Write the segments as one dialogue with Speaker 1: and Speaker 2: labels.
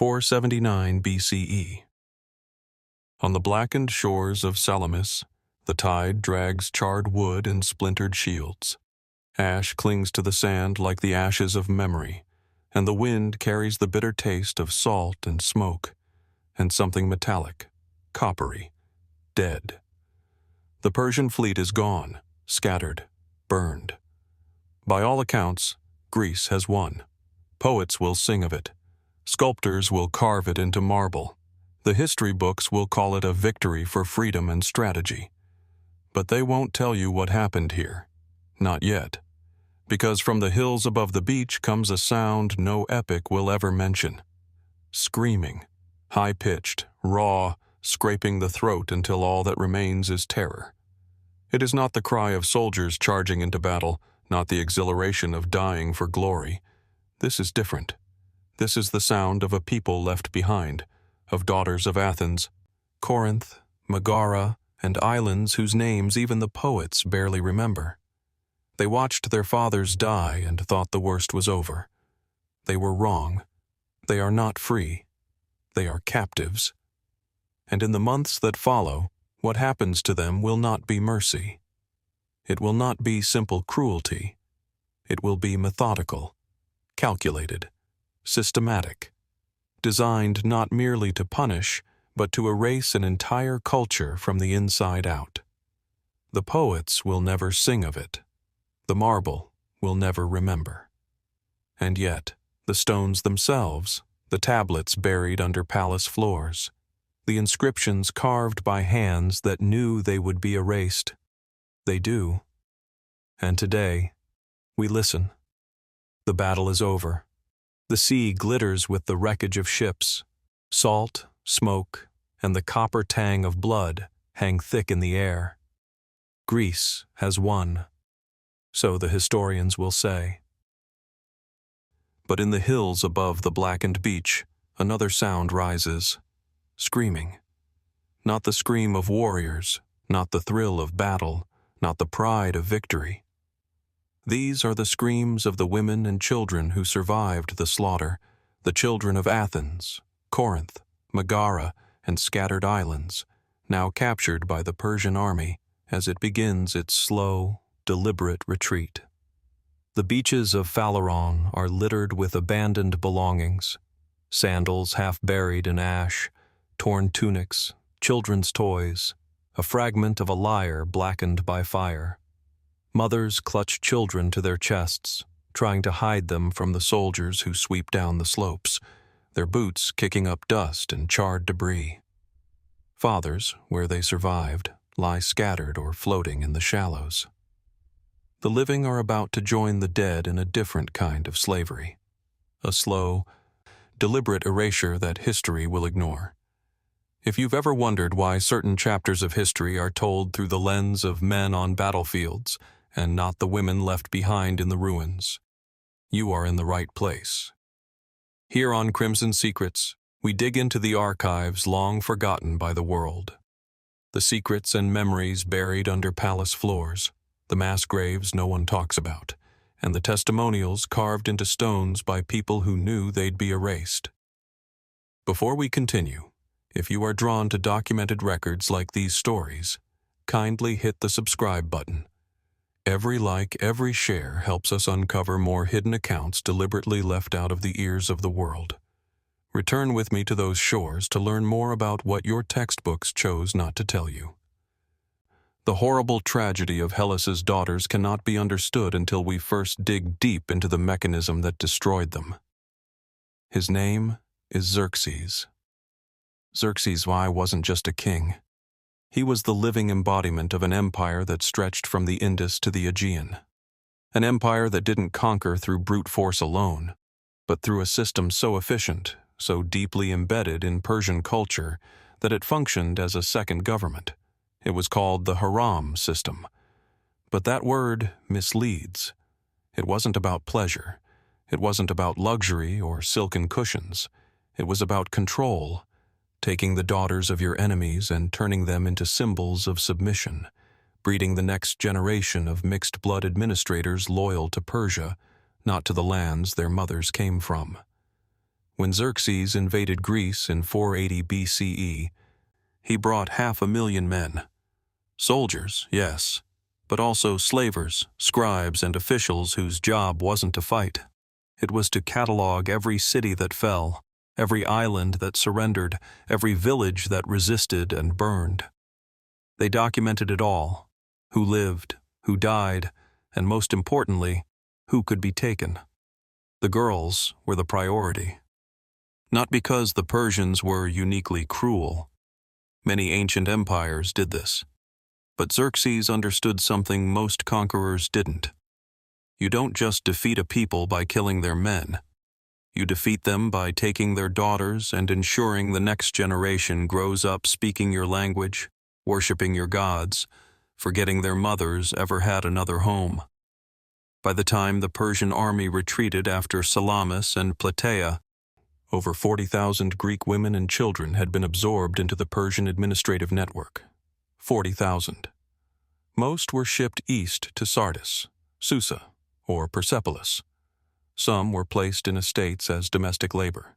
Speaker 1: 479 BCE. On the blackened shores of Salamis, the tide drags charred wood and splintered shields. Ash clings to the sand like the ashes of memory, and the wind carries the bitter taste of salt and smoke, and something metallic, coppery, dead. The Persian fleet is gone, scattered, burned. By all accounts, Greece has won. Poets will sing of it. Sculptors will carve it into marble. The history books will call it a victory for freedom and strategy. But they won't tell you what happened here. Not yet. Because from the hills above the beach comes a sound no epic will ever mention. Screaming, high-pitched, raw, scraping the throat until all that remains is terror. It is not the cry of soldiers charging into battle, not the exhilaration of dying for glory. This is different. This is the sound of a people left behind, of daughters of Athens, Corinth, Megara, and islands whose names even the poets barely remember. They watched their fathers die and thought the worst was over. They were wrong. They are not free. They are captives. And in the months that follow, what happens to them will not be mercy. It will not be simple cruelty. It will be methodical, calculated, systematic, designed not merely to punish, but to erase an entire culture from the inside out. The poets will never sing of it. The marble will never remember. And yet, the stones themselves, the tablets buried under palace floors, the inscriptions carved by hands that knew they would be erased, they do. And today, we listen. The battle is over. The sea glitters with the wreckage of ships. Salt, smoke, and the copper tang of blood hang thick in the air. Greece has won, so the historians will say. But in the hills above the blackened beach, another sound rises, screaming. Not the scream of warriors, not the thrill of battle, not the pride of victory. These are the screams of the women and children who survived the slaughter, the children of Athens, Corinth, Megara, and scattered islands, now captured by the Persian army as it begins its slow, deliberate retreat. The beaches of Phaleron are littered with abandoned belongings, sandals half buried in ash, torn tunics, children's toys, a fragment of a lyre blackened by fire. Mothers clutch children to their chests, trying to hide them from the soldiers who sweep down the slopes, their boots kicking up dust and charred debris. Fathers, where they survived, lie scattered or floating in the shallows. The living are about to join the dead in a different kind of slavery, a slow, deliberate erasure that history will ignore. If you've ever wondered why certain chapters of history are told through the lens of men on battlefields and not the women left behind in the ruins, you are in the right place. Here on Crimson Secrets, we dig into the archives long forgotten by the world. The secrets and memories buried under palace floors, the mass graves no one talks about, and the testimonials carved into stones by people who knew they'd be erased. Before we continue, if you are drawn to documented records like these stories, kindly hit the subscribe button. Every like, every share helps us uncover more hidden accounts deliberately left out of the ears of the world. Return with me to those shores to learn more about what your textbooks chose not to tell you. The horrible tragedy of Hellas's daughters cannot be understood until we first dig deep into the mechanism that destroyed them. His name is Xerxes. Xerxes wasn't just a king. He was the living embodiment of an empire that stretched from the Indus to the Aegean. An empire that didn't conquer through brute force alone, but through a system so efficient, so deeply embedded in Persian culture, that it functioned as a second government. It was called the Harem system. But that word misleads. It wasn't about pleasure. It wasn't about luxury or silken cushions. It was about control, taking the daughters of your enemies and turning them into symbols of submission, breeding the next generation of mixed-blood administrators loyal to Persia, not to the lands their mothers came from. When Xerxes invaded Greece in 480 BCE, he brought 500,000 men. Soldiers, yes, but also slavers, scribes, and officials whose job wasn't to fight. It was to catalog every city that fell, every island that surrendered, every village that resisted and burned. They documented it all: who lived, who died, and most importantly, who could be taken. The girls were the priority. Not because the Persians were uniquely cruel. Many ancient empires did this. But Xerxes understood something most conquerors didn't. You don't just defeat a people by killing their men. You defeat them by taking their daughters and ensuring the next generation grows up speaking your language, worshipping your gods, forgetting their mothers ever had another home. By the time the Persian army retreated after Salamis and Plataea, over 40,000 Greek women and children had been absorbed into the Persian administrative network. 40,000. Most were shipped east to Sardis, Susa, or Persepolis. Some were placed in estates as domestic labor.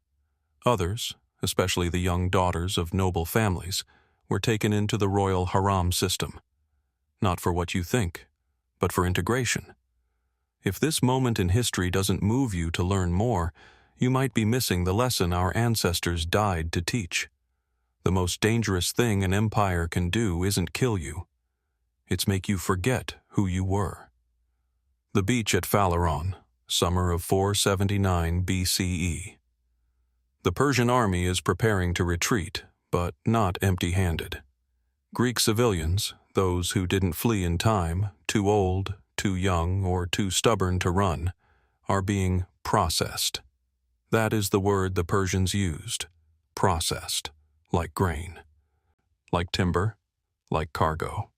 Speaker 1: Others, especially the young daughters of noble families, were taken into the royal harem system. Not for what you think, but for integration. If this moment in history doesn't move you to learn more, you might be missing the lesson our ancestors died to teach. The most dangerous thing an empire can do isn't kill you. It's make you forget who you were. The beach at Phaleron, summer of 479 BCE. The Persian army is preparing to retreat, but not empty-handed. Greek civilians, those who didn't flee in time, too old, too young, or too stubborn to run, are being processed. That is the word the Persians used. Processed. Like grain. Like timber. Like cargo.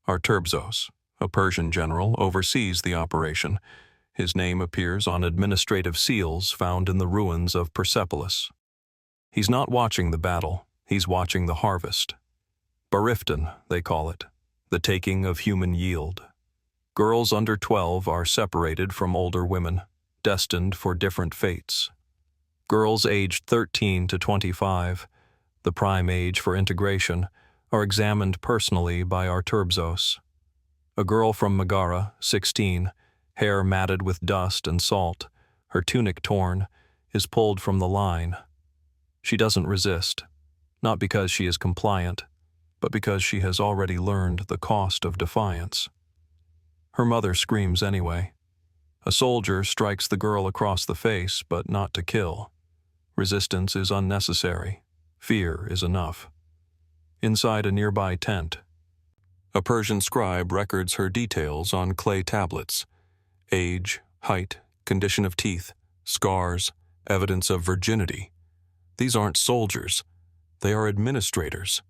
Speaker 1: Artaxerxes, a Persian general, oversees the operation. His name appears on administrative seals found in the ruins of Persepolis. He's not watching the battle, he's watching the harvest. Barifton, they call it, the taking of human yield. Girls under 12 are separated from older women, destined for different fates. Girls aged 13 to 25, the prime age for integration, are examined personally by Artaxerxes. A girl from Megara, 16, hair matted with dust and salt, her tunic torn, is pulled from the line. She doesn't resist, not because she is compliant, but because she has already learned the cost of defiance. Her mother screams anyway. A soldier strikes the girl across the face, but not to kill. Resistance is unnecessary. Fear is enough. Inside a nearby tent, a Persian scribe records her details on clay tablets: age, height, condition of teeth, scars, evidence of virginity. These aren't soldiers. They are administrators.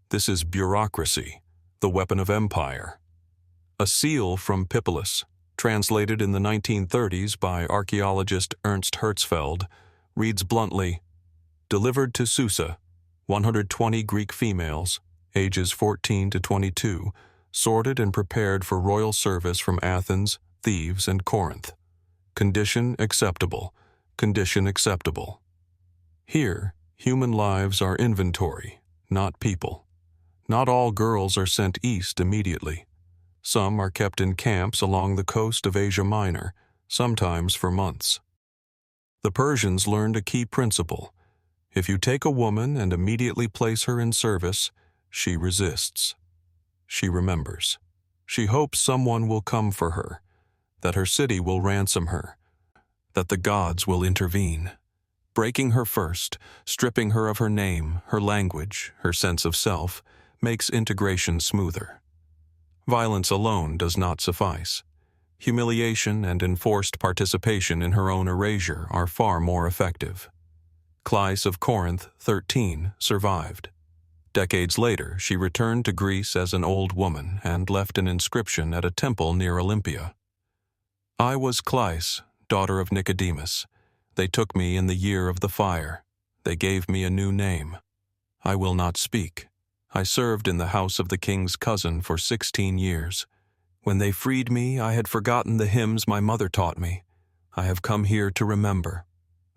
Speaker 1: This is bureaucracy, the weapon of empire. A seal from Pipilis, translated in the 1930s by archaeologist Ernst Herzfeld, reads bluntly, "Delivered to Susa, 120 Greek females, ages 14 to 22, sorted and prepared for royal service from Athens, Thebes, and Corinth. Condition acceptable. Condition acceptable." Here, human lives are inventory, not people. Not all girls are sent east immediately. Some are kept in camps along the coast of Asia Minor, sometimes for months. The Persians learned a key principle. If you take a woman and immediately place her in service, she resists. She remembers. She hopes someone will come for her, that her city will ransom her, that the gods will intervene. Breaking her first, stripping her of her name, her language, her sense of self, makes integration smoother. Violence alone does not suffice. Humiliation and enforced participation in her own erasure are far more effective. Clyice of Corinth, 13, survived. Decades later, she returned to Greece as an old woman and left an inscription at a temple near Olympia. "I was Clyice, daughter of Nicodemus. They took me in the year of the fire. They gave me a new name. I will not speak. I served in the house of the king's cousin for 16 years. When they freed me, I had forgotten the hymns my mother taught me. I have come here to remember.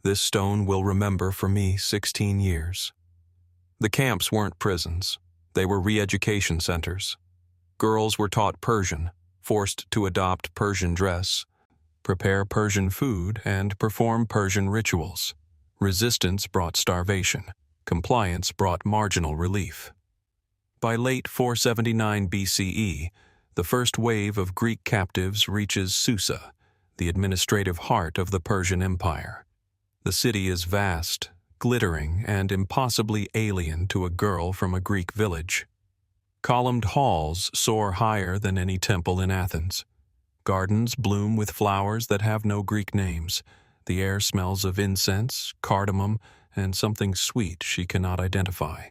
Speaker 1: This stone will remember for me 16 years. The camps weren't prisons. They were re-education centers. Girls were taught Persian, forced to adopt Persian dress, prepare Persian food, and perform Persian rituals. Resistance brought starvation. Compliance brought marginal relief. By late 479 BCE, the first wave of Greek captives reaches Susa, the administrative heart of the Persian Empire. The city is vast, glittering, and impossibly alien to a girl from a Greek village. Columned halls soar higher than any temple in Athens. Gardens bloom with flowers that have no Greek names. The air smells of incense, cardamom, and something sweet she cannot identify.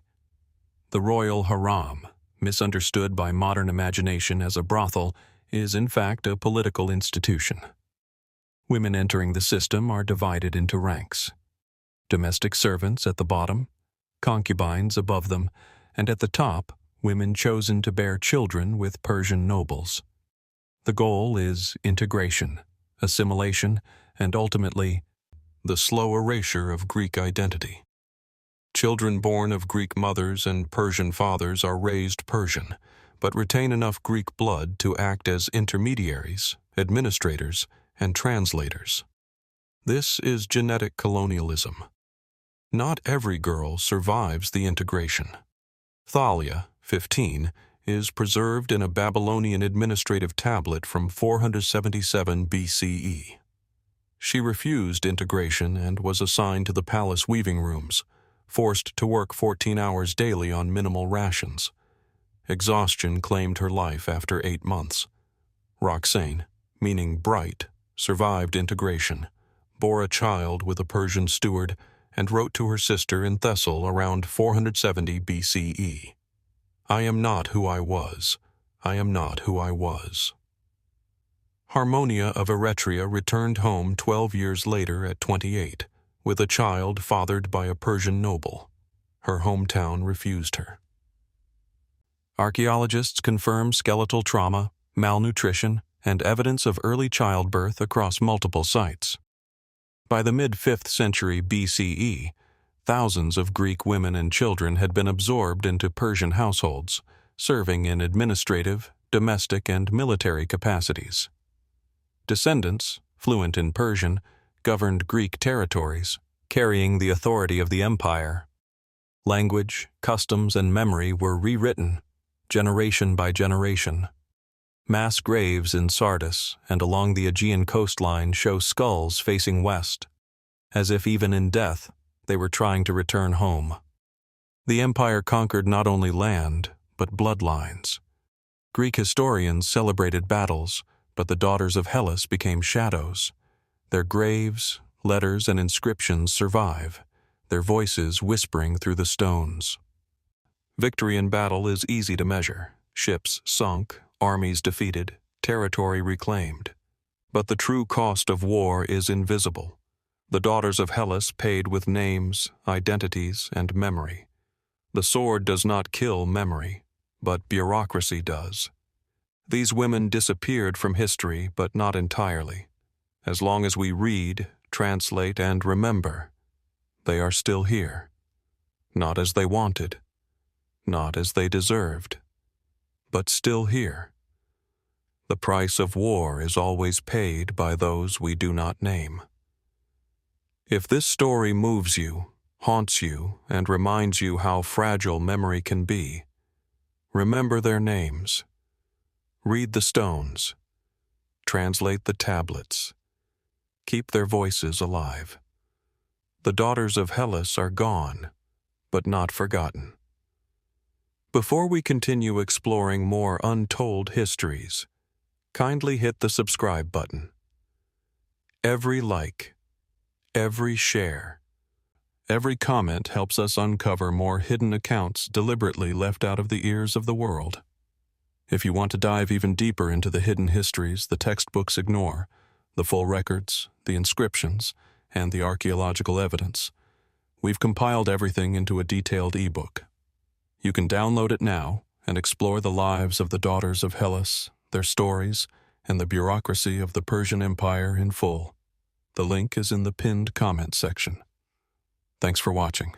Speaker 1: The royal harem, misunderstood by modern imagination as a brothel, is in fact a political institution. Women entering the system are divided into ranks. Domestic servants at the bottom, concubines above them, and at the top, women chosen to bear children with Persian nobles. The goal is integration, assimilation, and ultimately, the slow erasure of Greek identity. Children born of Greek mothers and Persian fathers are raised Persian, but retain enough Greek blood to act as intermediaries, administrators, and translators. This is genetic colonialism. Not every girl survives the integration. Thalia, 15, is preserved in a Babylonian administrative tablet from 477 BCE. She refused integration and was assigned to the palace weaving rooms, forced to work 14 hours daily on minimal rations. Exhaustion claimed her life after 8 months. Roxain, meaning bright, survived integration, bore a child with a Persian steward, and wrote to her sister in Thessal around 470 BCE. I am not who I was. I am not who I was. Harmonia of Eretria returned home 12 years later at 28, with a child fathered by a Persian noble. Her hometown refused her. Archaeologists confirm skeletal trauma, malnutrition, and evidence of early childbirth across multiple sites. By the mid-5th century BCE, thousands of Greek women and children had been absorbed into Persian households, serving in administrative, domestic, and military capacities. Descendants, fluent in Persian, governed Greek territories, carrying the authority of the empire. Language, customs, and memory were rewritten, generation by generation. Mass graves in Sardis and along the Aegean coastline show skulls facing west, as if even in death they were trying to return home. The empire conquered not only land, but bloodlines. Greek historians celebrated battles, but the daughters of Hellas became shadows. Their graves, letters, and inscriptions survive, their voices whispering through the stones. Victory in battle is easy to measure. Ships sunk, armies defeated, territory reclaimed. But the true cost of war is invisible. The daughters of Hellas paid with names, identities, and memory. The sword does not kill memory, but bureaucracy does. These women disappeared from history, but not entirely. As long as we read, translate, and remember, they are still here. Not as they wanted, not as they deserved, but still here. The price of war is always paid by those we do not name. If this story moves you, haunts you, and reminds you how fragile memory can be, remember their names. Read the stones. Translate the tablets. Keep their voices alive. The daughters of Hellas are gone, but not forgotten. Before we continue exploring more untold histories, kindly hit the subscribe button. Every like, every share, every comment helps us uncover more hidden accounts deliberately left out of the ears of the world. If you want to dive even deeper into the hidden histories the textbooks ignore, the full records, the inscriptions, and the archaeological evidence, we've compiled everything into a detailed eBook. You can download it now and explore the lives of the daughters of Hellas, their stories, and the bureaucracy of the Persian Empire in full. The link is in the pinned comment section. Thanks for watching.